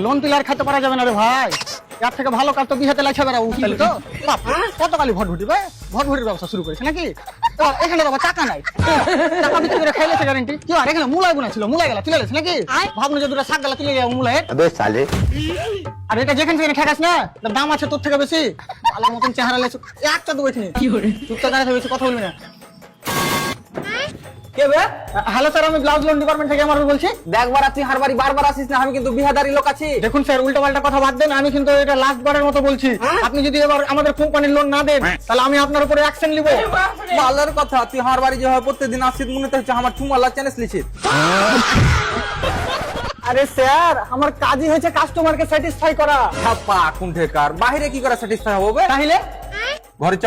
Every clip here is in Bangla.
লোন তুলে আর খেতে পারা যাবে না রে ভাই, এর থেকে ভালো কাজ তো বিহাতে লাগছে বেড়া উঠতে তো বাপ, কত কালি ভটভুটি ভাই, ভটভুটির ব্যবসা শুরু করেছে নাকি? এখানে বাবা টাকা নাই, টাকা বিক্রি করে খাইলেছে গ্যারেন্টি কি? আর এখানে মুলাই বোনা ছিল, মুলাই গেলা তুলে গেছে নাকি? ভাবনা যে দুটো শাক গেলা তুলে যাবো মুলাই। আর এটা যেখানে সেখানে ঠেকাস না, দাম আছে তোর থেকে বেশি, ভালো মতন চেহারা লেছে একটা তো বইছি চুপটা দাঁড়াতে বেশি কথা বলবি না। হ্যালো স্যার, আমি ব্লাউজ লোন ডিপার্টমেন্ট থেকে আমার বলছি। দেখবার তুই হারবারি বারবার আসিস না, আমি কিন্তু বিহাদারি লোক আছি। দেখুন স্যার, উল্টো পাল্টা কথা বাদ দেন, আমি কিন্তু এটা লাস্ট বারের মতো বলছি, আপনি যদি এবার আমাদের কোম্পানির লোন না দেন তাহলে আমি আপনার উপরে অ্যাকশন নিব। ভালোর কথা, তুই হারবারি যেভাবে প্রত্যেকদিন আসিস মনে হচ্ছে আমার চুমালা চ্যানেল লিখিত। আরে স্যার, আমার কাজই হয়েছে কাস্টমারকে স্যাটিসফাই করা। ছাপা কুণ্ঠেকার, বাইরে কি করে স্যাটিসফাই হবে? তাহলে ঘরে চ।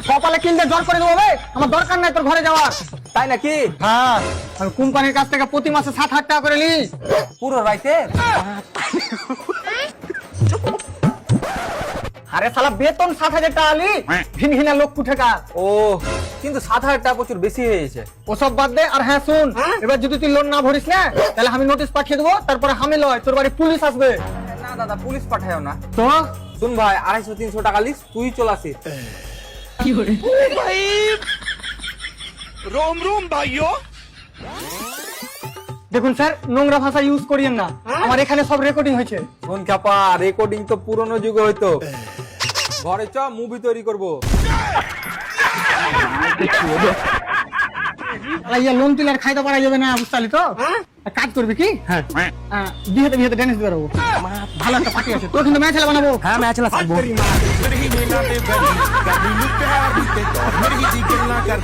কপালে কিনতে জ্বর করে দেবো বে, আমার দরকার নাই তোর ঘরে যাওয়ার। তাই নাকি? হ্যাঁ, আমি কোম্পানির কাছ থেকে প্রতি মাসে 7,000 টাকা করে নিই। পুরো রাইতে? আরে শালা বেতন 7,000 টাকা আলি, ভিন ভিনা লোক কুঠেকার। ও, কিন্তু 7,000 টাকা প্রচুর বেশি হয়ে গেছে। ওসব বাদ দে, আর হ্যাঁ শুন, এবার যদি তুই লোন না ভরিস না তাহলে আমি নোটিশ পাঠিয়ে দেবো, তারপরে আমি লয় তোর বাড়ি পুলিশ আসবে। না দাদা, পুলিশ পাঠায়ও না। তো শুন ভাই, 250-300 টাকা লিস, তুই চল আসিস। रोम रोम भाइयों। দেখুন স্যার, নোংরা ভাষা ইউজ করিয়েন না, আমার এখানে সব রেকর্ডিং হয়েছে। শোন খ্যাপা, রেকর্ডিং তো পুরনো যুগে হইতো। ঘরে চ, মুভি তৈরি করবো। লোন তুলে আর খাইতে পারা যাবে না, বুঝতে তো? এক কাজ করবি কি, বিয়েতে বিয়েতে ড্যান্স বেরোবো, ভালো একটা পার্টি আছে, তোর কিন্তু ম্যাচ খেলা বানাবো। হ্যাঁ, ম্যাচ খেলা থাকবো। मेरी ही मिला दे बनी, कभी लुक है मेरी ही जिगर ना कर